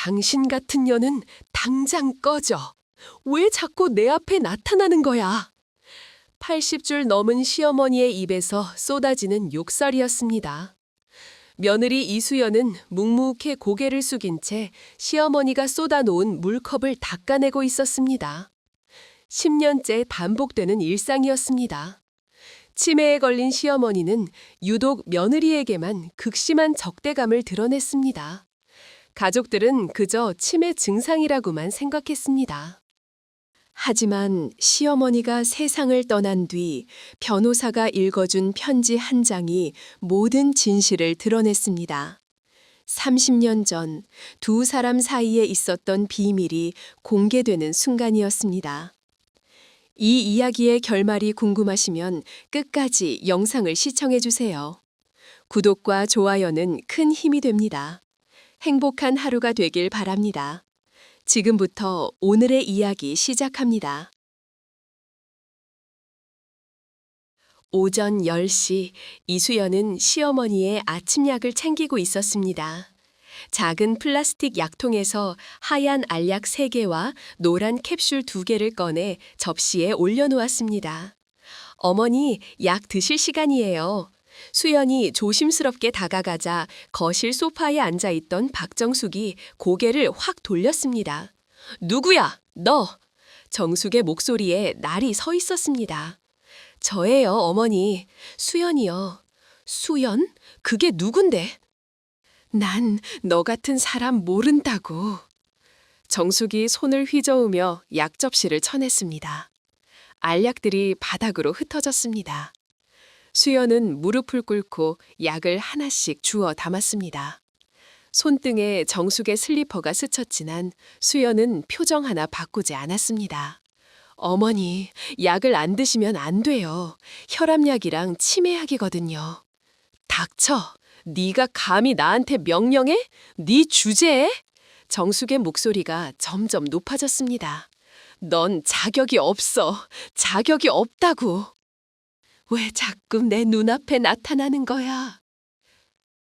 당신 같은 년은 당장 꺼져. 왜 자꾸 내 앞에 나타나는 거야? 80줄 넘은 시어머니의 입에서 쏟아지는 욕설이었습니다. 며느리 이수연은 묵묵히 고개를 숙인 채 시어머니가 쏟아놓은 물컵을 닦아내고 있었습니다. 10년째 반복되는 일상이었습니다. 치매에 걸린 시어머니는 유독 며느리에게만 극심한 적대감을 드러냈습니다. 가족들은 그저 치매 증상이라고만 생각했습니다. 하지만 시어머니가 세상을 떠난 뒤 변호사가 읽어준 편지 한 장이 모든 진실을 드러냈습니다. 30년 전 두 사람 사이에 있었던 비밀이 공개되는 순간이었습니다. 이 이야기의 결말이 궁금하시면 끝까지 영상을 시청해 주세요. 구독과 좋아요는 큰 힘이 됩니다. 행복한 하루가 되길 바랍니다. 지금부터 오늘의 이야기 시작합니다. 오전 10시 이수연은 시어머니의 아침약을 챙기고 있었습니다. 작은 플라스틱 약통에서 하얀 알약 3개와 노란 캡슐 2개를 꺼내 접시에 올려놓았습니다. 어머니, 약 드실 시간이에요. 수연이 조심스럽게 다가가자 거실 소파에 앉아있던 박정숙이 고개를 확 돌렸습니다. 누구야? 너! 정숙의 목소리에 날이 서 있었습니다. 저예요, 어머니. 수연이요. 수연? 그게 누군데? 난 너 같은 사람 모른다고. 정숙이 손을 휘저으며 약 접시를 쳐냈습니다. 알약들이 바닥으로 흩어졌습니다. 수연은 무릎을 꿇고 약을 하나씩 주워 담았습니다. 손등에 정숙의 슬리퍼가 스쳤지만 수연은 표정 하나 바꾸지 않았습니다. 어머니, 약을 안 드시면 안 돼요. 혈압약이랑 치매약이거든요. 닥쳐. 네가 감히 나한테 명령해? 네 주제에? 정숙의 목소리가 점점 높아졌습니다. 넌 자격이 없어. 자격이 없다고. 왜 자꾸 내 눈앞에 나타나는 거야?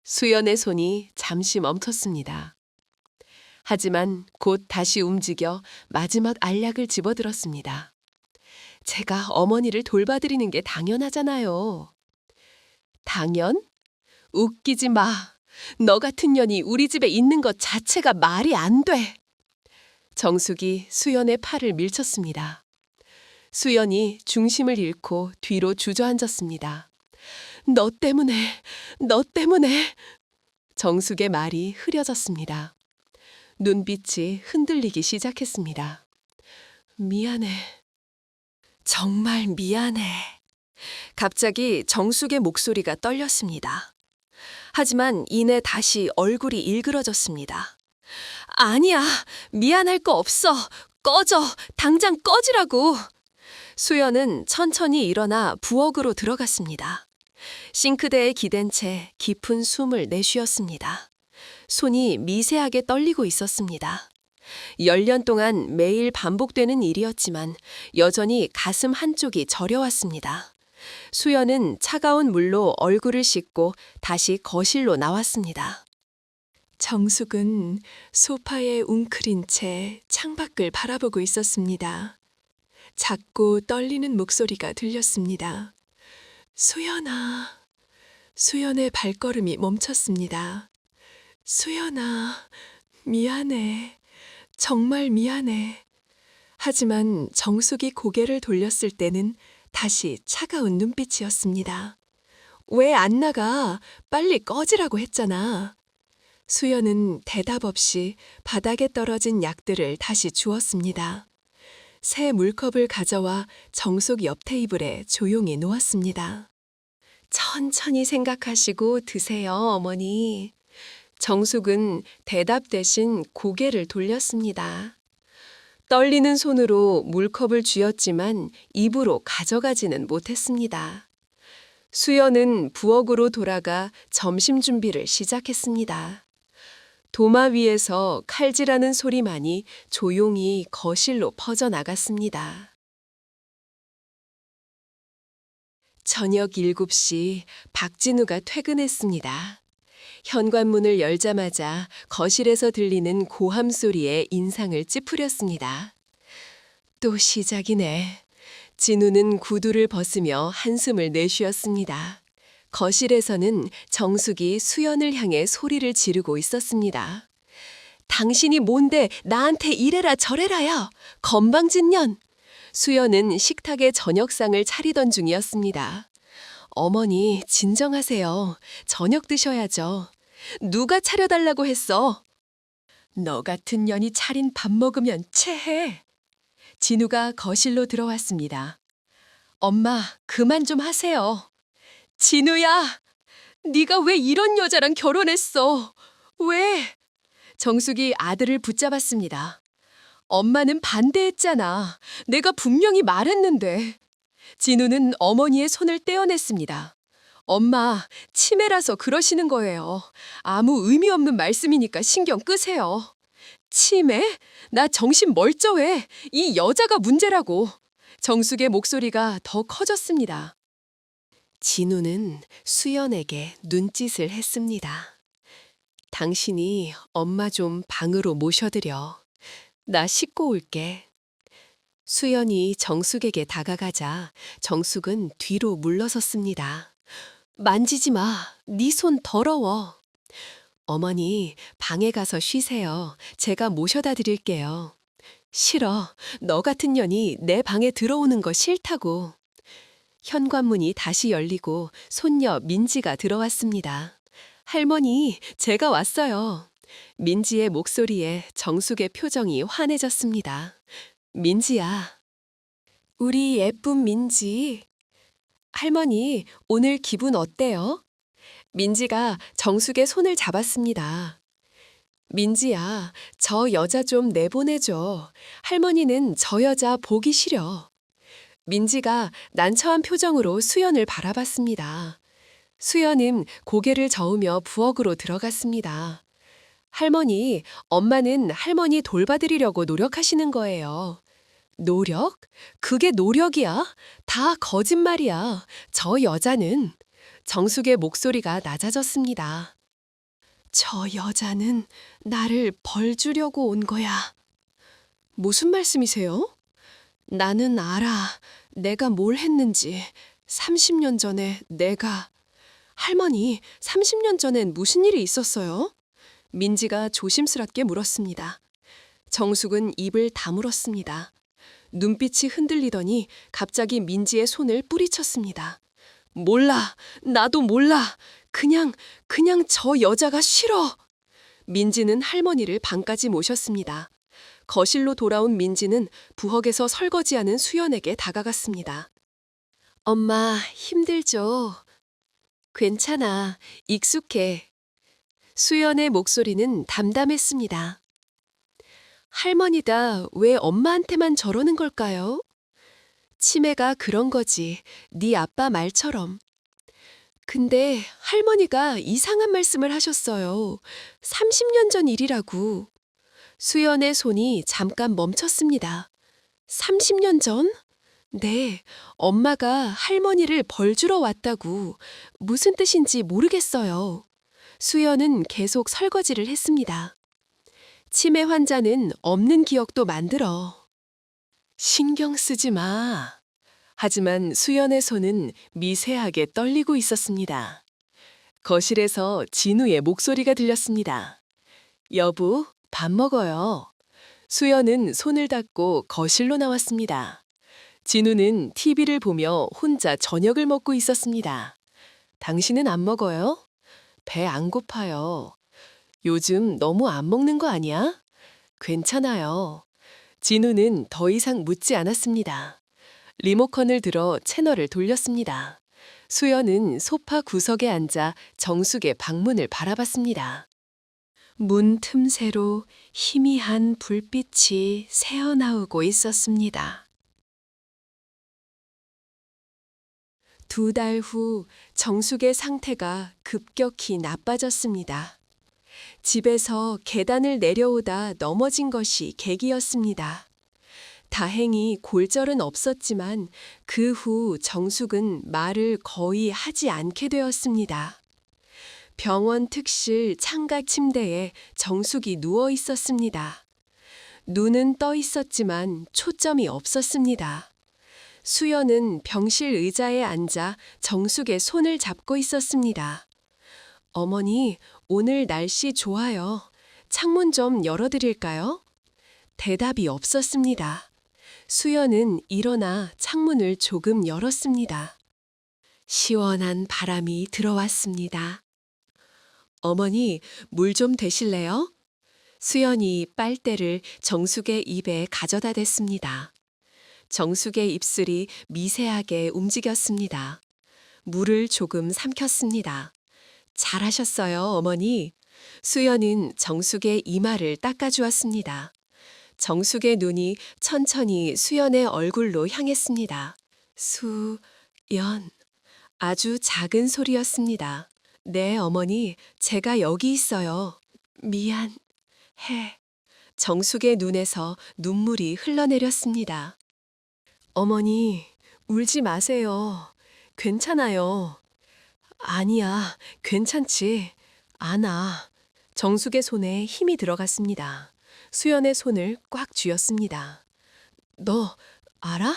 수연의 손이 잠시 멈췄습니다. 하지만 곧 다시 움직여 마지막 알약을 집어들었습니다. 제가 어머니를 돌봐드리는 게 당연하잖아요. 당연? 웃기지 마. 너 같은 년이 우리 집에 있는 것 자체가 말이 안 돼. 정숙이 수연의 팔을 밀쳤습니다. 수연이 중심을 잃고 뒤로 주저앉았습니다. 너 때문에. 정숙의 말이 흐려졌습니다. 눈빛이 흔들리기 시작했습니다. 미안해. 정말 미안해. 갑자기 정숙의 목소리가 떨렸습니다. 하지만 이내 다시 얼굴이 일그러졌습니다. 아니야, 미안할 거 없어. 꺼져. 당장 꺼지라고. 수연은 천천히 일어나 부엌으로 들어갔습니다. 싱크대에 기댄 채 깊은 숨을 내쉬었습니다. 손이 미세하게 떨리고 있었습니다. 10년 동안 매일 반복되는 일이었지만 여전히 가슴 한쪽이 저려왔습니다. 수연은 차가운 물로 얼굴을 씻고 다시 거실로 나왔습니다. 정숙은 소파에 웅크린 채 창밖을 바라보고 있었습니다. 작고 떨리는 목소리가 들렸습니다. 수연아. 수연의 발걸음이 멈췄습니다. 수연아, 미안해. 정말 미안해. 하지만 정숙이 고개를 돌렸을 때는 다시 차가운 눈빛이었습니다. 왜 안 나가? 빨리 꺼지라고 했잖아. 수연은 대답 없이 바닥에 떨어진 약들을 다시 주었습니다. 새 물컵을 가져와 정숙 옆 테이블에 조용히 놓았습니다. 천천히 생각하시고 드세요, 어머니. 정숙은 대답 대신 고개를 돌렸습니다. 떨리는 손으로 물컵을 쥐었지만 입으로 가져가지는 못했습니다. 수연은 부엌으로 돌아가 점심 준비를 시작했습니다. 도마 위에서 칼질하는 소리만이 조용히 거실로 퍼져나갔습니다. 저녁 7시 박진우가 퇴근했습니다. 현관문을 열자마자 거실에서 들리는 고함 소리에 인상을 찌푸렸습니다. 또 시작이네. 진우는 구두를 벗으며 한숨을 내쉬었습니다. 거실에서는 정숙이 수연을 향해 소리를 지르고 있었습니다. 당신이 뭔데 나한테 이래라 저래라야. 건방진 년. 수연은 식탁에 저녁상을 차리던 중이었습니다. 어머니, 진정하세요. 저녁 드셔야죠. 누가 차려달라고 했어? 너 같은 년이 차린 밥 먹으면 체해. 진우가 거실로 들어왔습니다. 엄마, 그만 좀 하세요. 진우야, 네가 왜 이런 여자랑 결혼했어? 왜? 정숙이 아들을 붙잡았습니다. 엄마는 반대했잖아. 내가 분명히 말했는데. 진우는 어머니의 손을 떼어냈습니다. 엄마, 치매라서 그러시는 거예요. 아무 의미 없는 말씀이니까 신경 끄세요. 치매? 나 정신 멀쩡해. 이 여자가 문제라고. 정숙의 목소리가 더 커졌습니다. 진우는 수연에게 눈짓을 했습니다. 당신이 엄마 좀 방으로 모셔드려. 나 씻고 올게. 수연이 정숙에게 다가가자 정숙은 뒤로 물러섰습니다. 만지지 마. 네 손 더러워. 어머니, 방에 가서 쉬세요. 제가 모셔다 드릴게요. 싫어. 너 같은 년이 내 방에 들어오는 거 싫다고. 현관문이 다시 열리고 손녀 민지가 들어왔습니다. 할머니, 제가 왔어요. 민지의 목소리에 정숙의 표정이 환해졌습니다. 민지야. 우리 예쁜 민지. 할머니, 오늘 기분 어때요? 민지가 정숙의 손을 잡았습니다. 민지야, 저 여자 좀 내보내줘. 할머니는 저 여자 보기 싫어. 민지가 난처한 표정으로 수연을 바라봤습니다. 수연은 고개를 저으며 부엌으로 들어갔습니다. 할머니, 엄마는 할머니 돌봐드리려고 노력하시는 거예요. 노력? 그게 노력이야? 다 거짓말이야. 저 여자는. 정숙의 목소리가 낮아졌습니다. 저 여자는 나를 벌 주려고 온 거야. 무슨 말씀이세요? 나는 알아. 내가 뭘 했는지. 30년 전에 내가. 할머니, 30년 전엔 무슨 일이 있었어요? 민지가 조심스럽게 물었습니다. 정숙은 입을 다물었습니다. 눈빛이 흔들리더니 갑자기 민지의 손을 뿌리쳤습니다. 몰라. 나도 몰라. 그냥 저 여자가 싫어. 민지는 할머니를 방까지 모셨습니다. 거실로 돌아온 민지는 부엌에서 설거지하는 수연에게 다가갔습니다. 엄마, 힘들죠? 괜찮아. 익숙해. 수연의 목소리는 담담했습니다. 할머니가 왜 엄마한테만 저러는 걸까요? 치매가 그런 거지. 네 아빠 말처럼. 근데 할머니가 이상한 말씀을 하셨어요. 30년 전 일이라고. 수연의 손이 잠깐 멈췄습니다. 30년 전? 네, 엄마가 할머니를 벌 주러 왔다고. 무슨 뜻인지 모르겠어요. 수연은 계속 설거지를 했습니다. 치매 환자는 없는 기억도 만들어. 신경 쓰지 마. 하지만 수연의 손은 미세하게 떨리고 있었습니다. 거실에서 진우의 목소리가 들렸습니다. 여보, 밥 먹어요. 수연은 손을 닦고 거실로 나왔습니다. 진우는 TV를 보며 혼자 저녁을 먹고 있었습니다. 당신은 안 먹어요? 배 안 고파요. 요즘 너무 안 먹는 거 아니야? 괜찮아요. 진우는 더 이상 묻지 않았습니다. 리모컨을 들어 채널을 돌렸습니다. 수연은 소파 구석에 앉아 정숙의 방문을 바라봤습니다. 문 틈새로 희미한 불빛이 새어나오고 있었습니다. 2달 후 정숙의 상태가 급격히 나빠졌습니다. 집에서 계단을 내려오다 넘어진 것이 계기였습니다. 다행히 골절은 없었지만 그 후 정숙은 말을 거의 하지 않게 되었습니다. 병원 특실 창가 침대에 정숙이 누워 있었습니다. 눈은 떠 있었지만 초점이 없었습니다. 수연은 병실 의자에 앉아 정숙의 손을 잡고 있었습니다. 어머니, 오늘 날씨 좋아요. 창문 좀 열어드릴까요? 대답이 없었습니다. 수연은 일어나 창문을 조금 열었습니다. 시원한 바람이 들어왔습니다. 어머니, 물 좀 대실래요? 수연이 빨대를 정숙의 입에 가져다 댔습니다. 정숙의 입술이 미세하게 움직였습니다. 물을 조금 삼켰습니다. 잘하셨어요, 어머니. 수연은 정숙의 이마를 닦아주었습니다. 정숙의 눈이 천천히 수연의 얼굴로 향했습니다. 수연. 아주 작은 소리였습니다. 네, 어머니, 제가 여기 있어요. 미안해. 정숙의 눈에서 눈물이 흘러내렸습니다. 어머니, 울지 마세요. 괜찮아요. 아니야, 괜찮지. 않아. 정숙의 손에 힘이 들어갔습니다. 수연의 손을 꽉 쥐었습니다. 너 알아?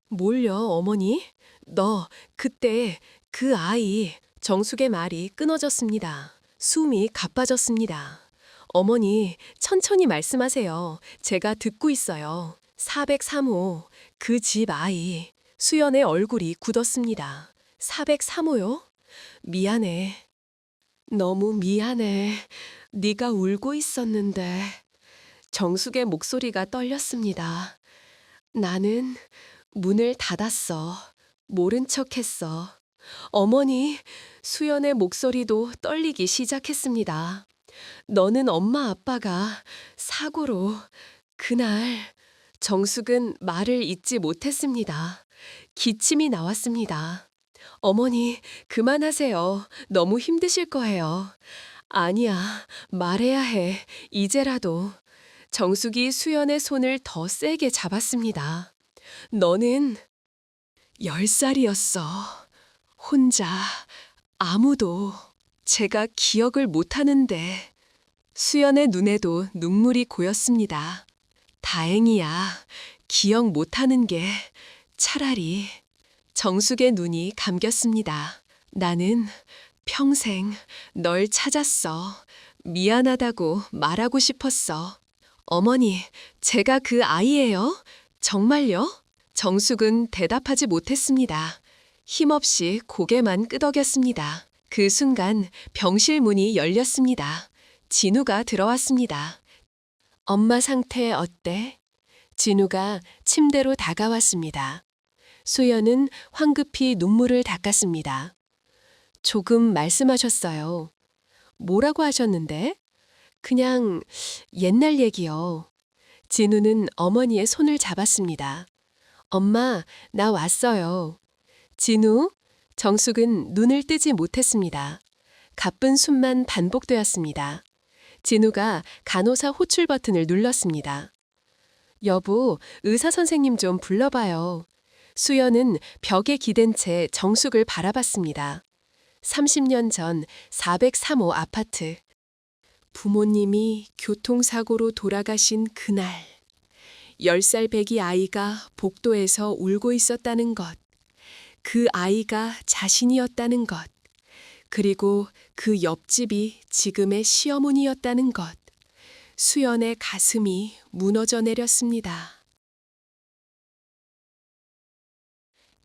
뭘요, 어머니? 너 그때 그 아이. 정숙의 말이 끊어졌습니다. 숨이 가빠졌습니다. 어머니, 천천히 말씀하세요. 제가 듣고 있어요. 403호, 그 집 아이. 수연의 얼굴이 굳었습니다. 403호요? 미안해. 너무 미안해. 네가 울고 있었는데. 정숙의 목소리가 떨렸습니다. 나는 문을 닫았어. 모른 척했어. 어머니, 수연의 목소리도 떨리기 시작했습니다. 너는 엄마 아빠가 사고로 그날 정숙은 말을 잇지 못했습니다. 기침이 나왔습니다. 어머니, 그만하세요. 너무 힘드실 거예요. 아니야, 말해야 해. 이제라도. 정숙이 수연의 손을 더 세게 잡았습니다. 너는 10살이었어. 혼자, 아무도. 제가 기억을 못하는데. 수연의 눈에도 눈물이 고였습니다. 다행이야. 기억 못하는 게 차라리. 정숙의 눈이 감겼습니다. 나는 평생 널 찾았어. 미안하다고 말하고 싶었어. 어머니, 제가 그 아이예요? 정말요? 정숙은 대답하지 못했습니다. 힘없이 고개만 끄덕였습니다. 그 순간 병실 문이 열렸습니다. 진우가 들어왔습니다. 엄마 상태 어때? 진우가 침대로 다가왔습니다. 수연은 황급히 눈물을 닦았습니다. 조금 말씀하셨어요. 뭐라고 하셨는데? 그냥 옛날 얘기요. 진우는 어머니의 손을 잡았습니다. 엄마, 나 왔어요. 진우? 정숙은 눈을 뜨지 못했습니다. 가쁜 숨만 반복되었습니다. 진우가 간호사 호출 버튼을 눌렀습니다. 여보, 의사 선생님 좀 불러봐요. 수연은 벽에 기댄 채 정숙을 바라봤습니다. 30년 전 403호 아파트. 부모님이 교통사고로 돌아가신 그날. 10살 배기 아이가 복도에서 울고 있었다는 것. 그 아이가 자신이었다는 것. 그리고 그 옆집이 지금의 시어머니였다는 것. 수연의 가슴이 무너져 내렸습니다.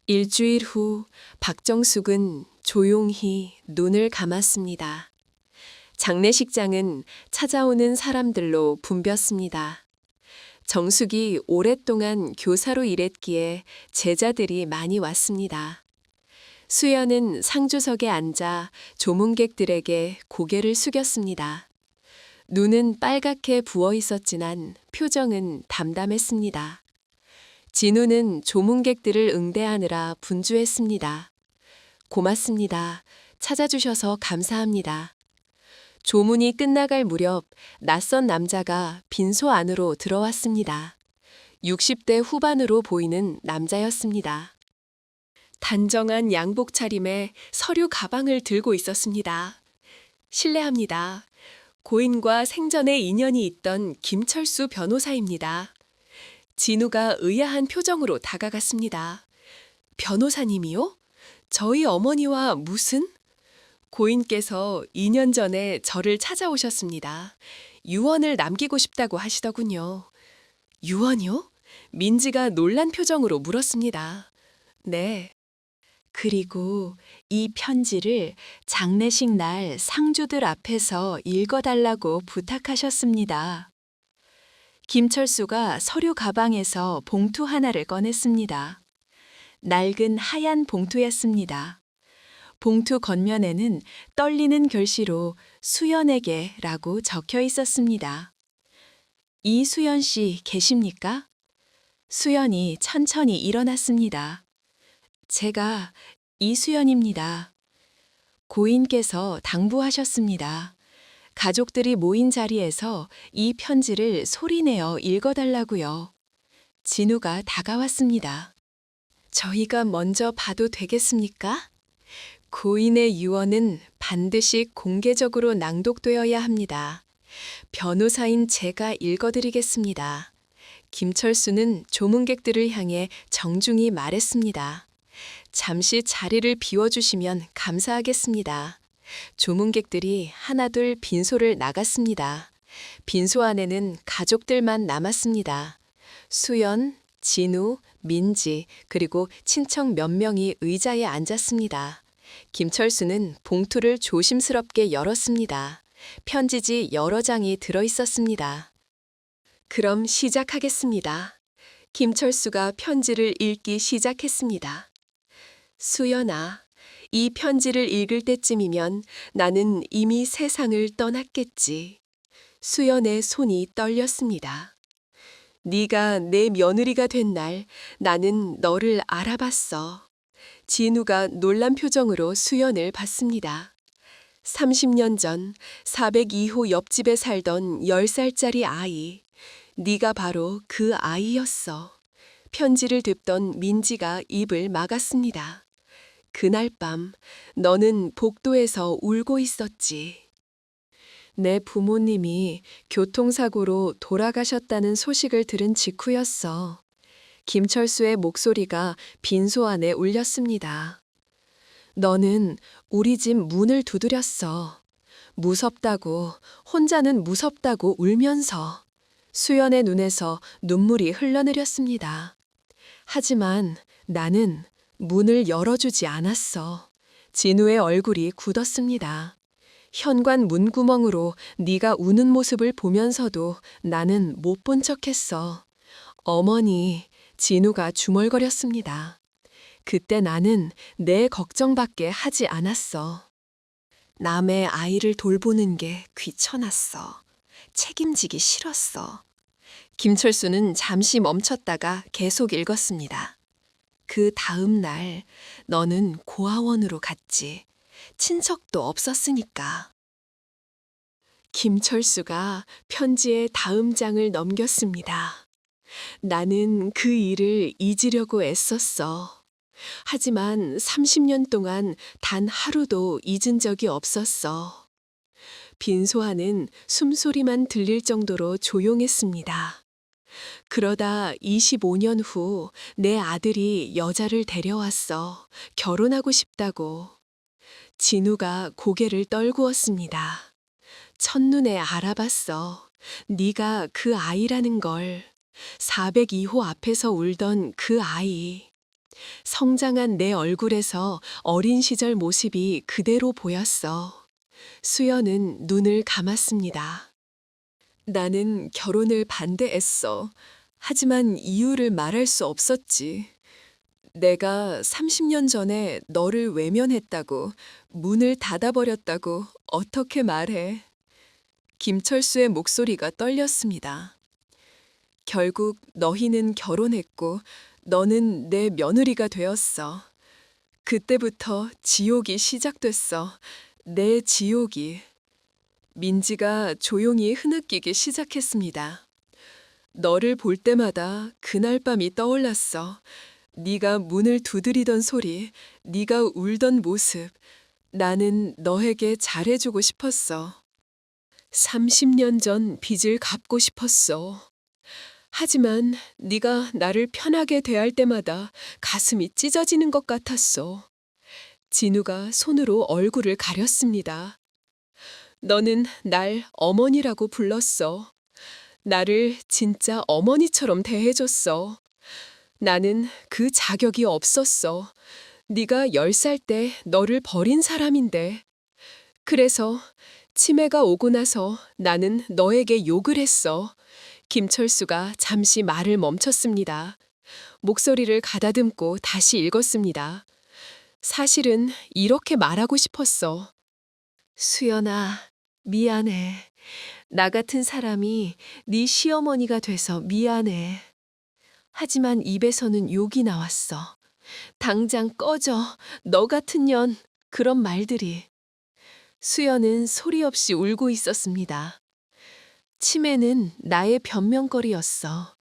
일주일 후 박정숙은 조용히 눈을 감았습니다. 장례식장은 찾아오는 사람들로 붐볐습니다. 정숙이 오랫동안 교사로 일했기에 제자들이 많이 왔습니다. 수연은 상주석에 앉아 조문객들에게 고개를 숙였습니다. 눈은 빨갛게 부어 있었지만 표정은 담담했습니다. 진우는 조문객들을 응대하느라 분주했습니다. 고맙습니다. 찾아주셔서 감사합니다. 조문이 끝나갈 무렵 낯선 남자가 빈소 안으로 들어왔습니다. 60대 후반으로 보이는 남자였습니다. 단정한 양복 차림에 서류 가방을 들고 있었습니다. 실례합니다. 고인과 생전에 인연이 있던 김철수 변호사입니다. 진우가 의아한 표정으로 다가갔습니다. 변호사님이요? 저희 어머니와 무슨? 고인께서 2년 전에 저를 찾아오셨습니다. 유언을 남기고 싶다고 하시더군요. 유언이요? 민지가 놀란 표정으로 물었습니다. 네. 그리고 이 편지를 장례식 날 상주들 앞에서 읽어달라고 부탁하셨습니다. 김철수가 서류 가방에서 봉투 하나를 꺼냈습니다. 낡은 하얀 봉투였습니다. 봉투 겉면에는 떨리는 글씨로 수연에게라고 적혀 있었습니다. 이수연 씨 계십니까? 수연이 천천히 일어났습니다. 제가 이수연입니다. 고인께서 당부하셨습니다. 가족들이 모인 자리에서 이 편지를 소리내어 읽어달라고요. 진우가 다가왔습니다. 저희가 먼저 봐도 되겠습니까? 고인의 유언은 반드시 공개적으로 낭독되어야 합니다. 변호사인 제가 읽어드리겠습니다. 김철수는 조문객들을 향해 정중히 말했습니다. 잠시 자리를 비워주시면 감사하겠습니다. 조문객들이 하나둘 빈소를 나갔습니다. 빈소 안에는 가족들만 남았습니다. 수연, 진우, 민지, 그리고 친척 몇 명이 의자에 앉았습니다. 김철수는 봉투를 조심스럽게 열었습니다. 편지지 여러 장이 들어 있었습니다. 그럼 시작하겠습니다. 김철수가 편지를 읽기 시작했습니다. 수연아, 이 편지를 읽을 때쯤이면 나는 이미 세상을 떠났겠지. 수연의 손이 떨렸습니다. 네가 내 며느리가 된 날 나는 너를 알아봤어. 진우가 놀란 표정으로 수연을 봤습니다. 30년 전 402호 옆집에 살던 10살짜리 아이. 네가 바로 그 아이였어. 편지를 듣던 민지가 입을 막았습니다. 그날 밤 너는 복도에서 울고 있었지. 내 부모님이 교통사고로 돌아가셨다는 소식을 들은 직후였어. 김철수의 목소리가 빈소 안에 울렸습니다. 너는 우리 집 문을 두드렸어. 무섭다고, 혼자는 무섭다고 울면서. 수연의 눈에서 눈물이 흘러내렸습니다. 하지만 나는 문을 열어주지 않았어. 진우의 얼굴이 굳었습니다. 현관 문구멍으로 네가 우는 모습을 보면서도 나는 못 본 척했어. 어머니, 진우가 중얼거렸습니다. 그때 나는 내 걱정밖에 하지 않았어. 남의 아이를 돌보는 게 귀찮았어. 책임지기 싫었어. 김철수는 잠시 멈췄다가 계속 읽었습니다. 그 다음 날 너는 고아원으로 갔지. 친척도 없었으니까. 김철수가 편지의 다음 장을 넘겼습니다. 나는 그 일을 잊으려고 애썼어. 하지만 30년 동안 단 하루도 잊은 적이 없었어. 빈소 안은 숨소리만 들릴 정도로 조용했습니다. 그러다 25년 후 내 아들이 여자를 데려왔어. 결혼하고 싶다고. 진우가 고개를 떨구었습니다. 첫눈에 알아봤어. 네가 그 아이라는 걸. 402호 앞에서 울던 그 아이. 성장한 내 얼굴에서 어린 시절 모습이 그대로 보였어. 수연은 눈을 감았습니다. 나는 결혼을 반대했어. 하지만 이유를 말할 수 없었지. 내가 30년 전에 너를 외면했다고, 문을 닫아버렸다고 어떻게 말해? 김철수의 목소리가 떨렸습니다. 결국 너희는 결혼했고 너는 내 며느리가 되었어. 그때부터 지옥이 시작됐어. 내 지옥이. 민지가 조용히 흐느끼기 시작했습니다. 너를 볼 때마다 그날 밤이 떠올랐어. 네가 문을 두드리던 소리, 네가 울던 모습, 나는 너에게 잘해주고 싶었어. 30년 전 빚을 갚고 싶었어. 하지만 네가 나를 편하게 대할 때마다 가슴이 찢어지는 것 같았어. 진우가 손으로 얼굴을 가렸습니다. 너는 날 어머니라고 불렀어. 나를 진짜 어머니처럼 대해줬어. 나는 그 자격이 없었어. 네가 10살 때 너를 버린 사람인데. 그래서 치매가 오고 나서 나는 너에게 욕을 했어. 김철수가 잠시 말을 멈췄습니다. 목소리를 가다듬고 다시 읽었습니다. 사실은 이렇게 말하고 싶었어. 수연아, 미안해. 나 같은 사람이 네 시어머니가 돼서 미안해. 하지만 입에서는 욕이 나왔어. 당장 꺼져. 너 같은 년. 그런 말들이. 수연은 소리 없이 울고 있었습니다. 치매는 나의 변명거리였어.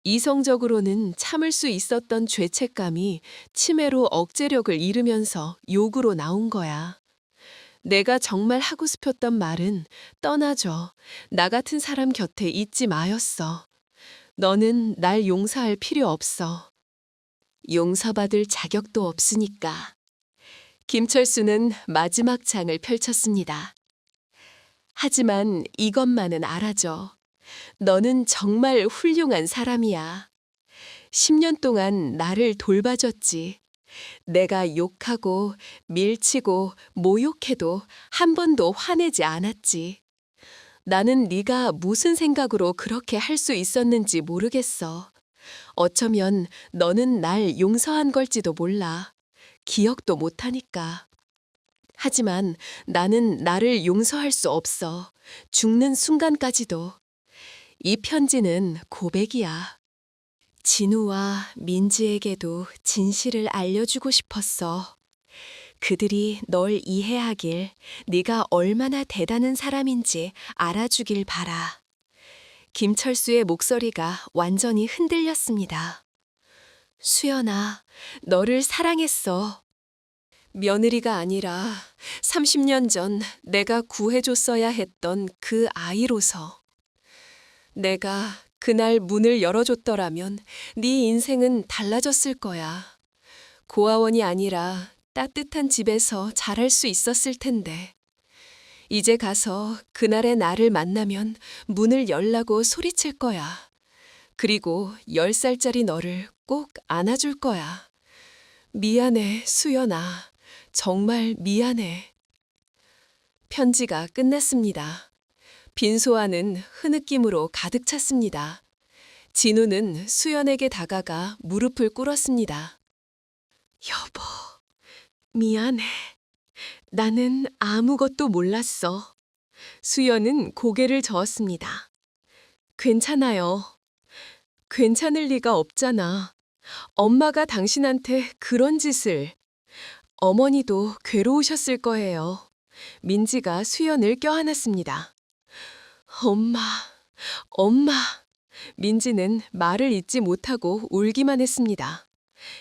이성적으로는 참을 수 있었던 죄책감이 치매로 억제력을 잃으면서 욕으로 나온 거야. 내가 정말 하고 싶었던 말은 떠나줘. 나 같은 사람 곁에 있지 마였어. 너는 날 용서할 필요 없어. 용서받을 자격도 없으니까. 김철수는 마지막 장을 펼쳤습니다. 하지만 이것만은 알아줘. 너는 정말 훌륭한 사람이야. 10년 동안 나를 돌봐줬지. 내가 욕하고 밀치고 모욕해도 한 번도 화내지 않았지. 나는 네가 무슨 생각으로 그렇게 할 수 있었는지 모르겠어. 어쩌면 너는 날 용서한 걸지도 몰라. 기억도 못하니까. 하지만 나는 나를 용서할 수 없어. 죽는 순간까지도. 이 편지는 고백이야. 진우와 민지에게도 진실을 알려주고 싶었어. 그들이 널 이해하길, 네가 얼마나 대단한 사람인지 알아주길 바라. 김철수의 목소리가 완전히 흔들렸습니다. 수연아, 너를 사랑했어. 며느리가 아니라 30년 전 내가 구해줬어야 했던 그 아이로서. 내가 그날 문을 열어줬더라면 네 인생은 달라졌을 거야. 고아원이 아니라 따뜻한 집에서 자랄 수 있었을 텐데. 이제 가서 그날의 나를 만나면 문을 열라고 소리칠 거야. 그리고 10살짜리 너를 꼭 안아줄 거야. 미안해, 수연아. 정말 미안해. 편지가 끝났습니다. 빈소안은 흐느낌으로 가득 찼습니다. 진우는 수연에게 다가가 무릎을 꿇었습니다. 여보, 미안해. 나는 아무것도 몰랐어. 수연은 고개를 저었습니다. 괜찮아요. 괜찮을 리가 없잖아. 엄마가 당신한테 그런 짓을. 어머니도 괴로우셨을 거예요. 민지가 수연을 껴안았습니다. 엄마, 엄마. 민지는 말을 잇지 못하고 울기만 했습니다.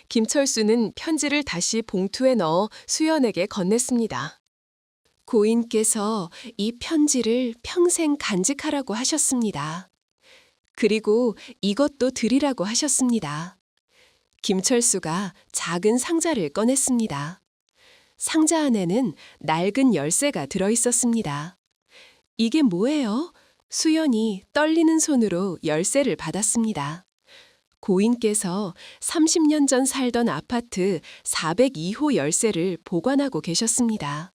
김철수는 편지를 다시 봉투에 넣어 수연에게 건넸습니다. 고인께서 이 편지를 평생 간직하라고 하셨습니다. 그리고 이것도 드리라고 하셨습니다. 김철수가 작은 상자를 꺼냈습니다. 상자 안에는 낡은 열쇠가 들어 있었습니다. 이게 뭐예요? 수연이 떨리는 손으로 열쇠를 받았습니다. 고인께서 30년 전 살던 아파트 402호 열쇠를 보관하고 계셨습니다.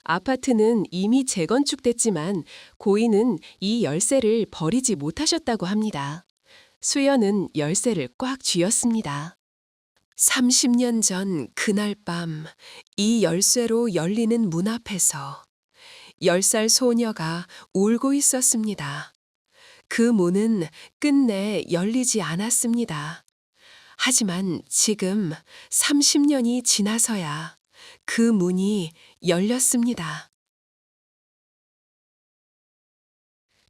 아파트는 이미 재건축됐지만 고인은 이 열쇠를 버리지 못하셨다고 합니다. 수연은 열쇠를 꽉 쥐었습니다. 30년 전 그날 밤 이 열쇠로 열리는 문 앞에서 10살 소녀가 울고 있었습니다. 그 문은 끝내 열리지 않았습니다. 하지만 지금 30년이 지나서야 그 문이 열렸습니다.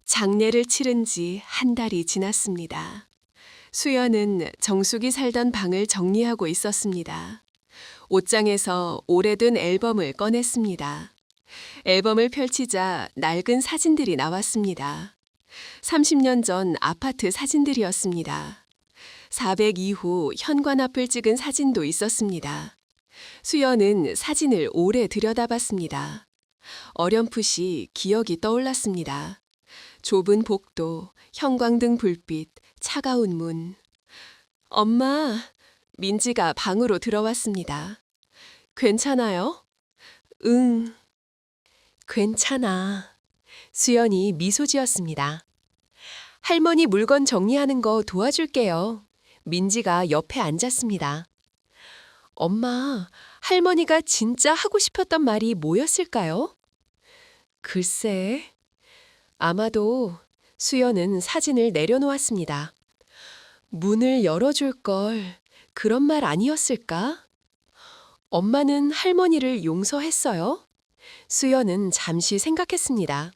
장례를 치른 지 한 달이 지났습니다. 수연은 정숙이 살던 방을 정리하고 있었습니다. 옷장에서 오래된 앨범을 꺼냈습니다. 앨범을 펼치자 낡은 사진들이 나왔습니다. 30년 전 아파트 사진들이었습니다. 402호 현관 앞을 찍은 사진도 있었습니다. 수연은 사진을 오래 들여다봤습니다. 어렴풋이 기억이 떠올랐습니다. 좁은 복도, 형광등 불빛, 차가운 문. 엄마, 민지가 방으로 들어왔습니다. 괜찮아요? 응. 괜찮아. 수연이 미소 지었습니다. 할머니 물건 정리하는 거 도와줄게요. 민지가 옆에 앉았습니다. 엄마, 할머니가 진짜 하고 싶었던 말이 뭐였을까요? 글쎄, 아마도 수연은 사진을 내려놓았습니다. 문을 열어줄 걸 그런 말 아니었을까? 엄마는 할머니를 용서했어요? 수연은 잠시 생각했습니다.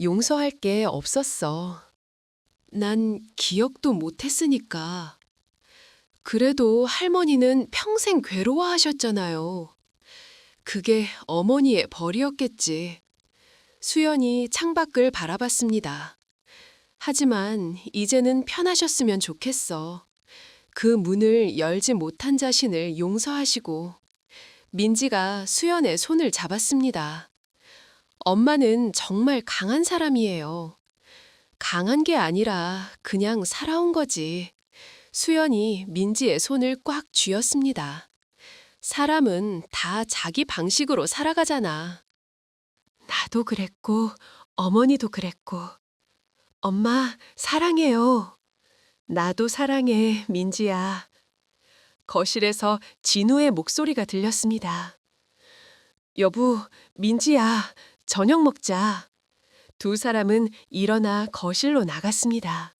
용서할 게 없었어. 난 기억도 못했으니까. 그래도 할머니는 평생 괴로워하셨잖아요. 그게 어머니의 벌이었겠지. 수연이 창밖을 바라봤습니다. 하지만 이제는 편하셨으면 좋겠어. 그 문을 열지 못한 자신을 용서하시고. 민지가 수연의 손을 잡았습니다. 엄마는 정말 강한 사람이에요. 강한 게 아니라 그냥 살아온 거지. 수연이 민지의 손을 꽉 쥐었습니다. 사람은 다 자기 방식으로 살아가잖아. 나도 그랬고, 어머니도 그랬고. 엄마, 사랑해요. 나도 사랑해, 민지야. 거실에서 진우의 목소리가 들렸습니다. 여보, 민지야, 저녁 먹자. 두 사람은 일어나 거실로 나갔습니다.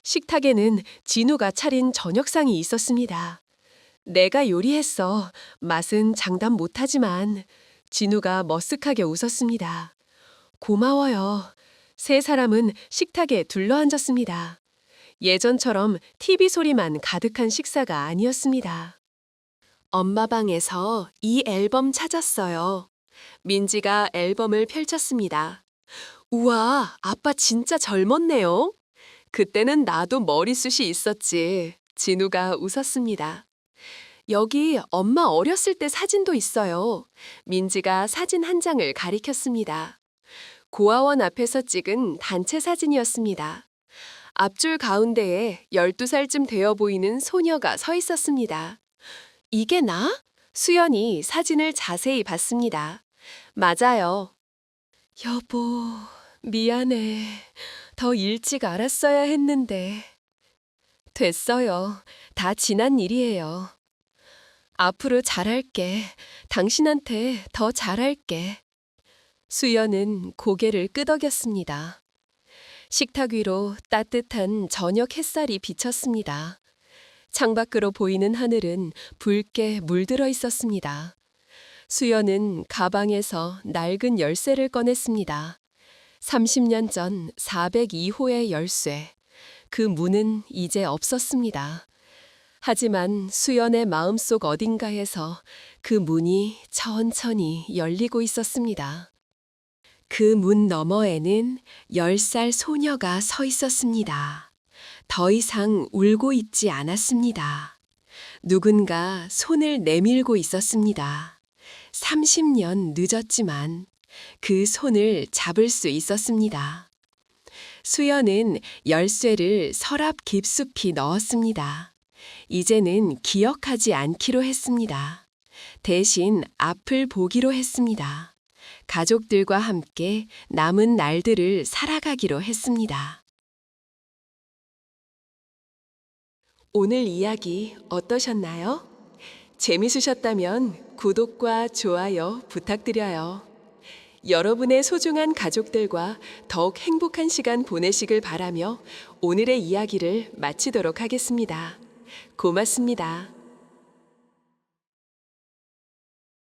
식탁에는 진우가 차린 저녁상이 있었습니다. 내가 요리했어. 맛은 장담 못하지만 진우가 머쓱하게 웃었습니다. 고마워요. 세 사람은 식탁에 둘러앉았습니다. 예전처럼 TV 소리만 가득한 식사가 아니었습니다. 엄마 방에서 이 앨범 찾았어요. 민지가 앨범을 펼쳤습니다. 우와, 아빠 진짜 젊었네요. 그때는 나도 머리숱이 있었지. 진우가 웃었습니다. 여기 엄마 어렸을 때 사진도 있어요. 민지가 사진 한 장을 가리켰습니다. 고아원 앞에서 찍은 단체 사진이었습니다. 앞줄 가운데에 12살쯤 되어 보이는 소녀가 서 있었습니다. 이게 나? 수연이 사진을 자세히 봤습니다. 맞아요. 여보, 미안해. 더 일찍 알았어야 했는데. 됐어요. 다 지난 일이에요. 앞으로 잘할게. 당신한테 더 잘할게. 수연은 고개를 끄덕였습니다. 식탁 위로 따뜻한 저녁 햇살이 비쳤습니다. 창밖으로 보이는 하늘은 붉게 물들어 있었습니다. 수연은 가방에서 낡은 열쇠를 꺼냈습니다. 30년 전 402호의 열쇠. 그 문은 이제 없었습니다. 하지만 수연의 마음속 어딘가에서 그 문이 천천히 열리고 있었습니다. 그 문 너머에는 10살 소녀가 서 있었습니다. 더 이상 울고 있지 않았습니다. 누군가 손을 내밀고 있었습니다. 30년 늦었지만 그 손을 잡을 수 있었습니다. 수연은 열쇠를 서랍 깊숙이 넣었습니다. 이제는 기억하지 않기로 했습니다. 대신 앞을 보기로 했습니다. 가족들과 함께 남은 날들을 살아가기로 했습니다. 오늘 이야기 어떠셨나요? 재미있으셨다면 구독과 좋아요 부탁드려요. 여러분의 소중한 가족들과 더욱 행복한 시간 보내시길 바라며 오늘의 이야기를 마치도록 하겠습니다. 고맙습니다.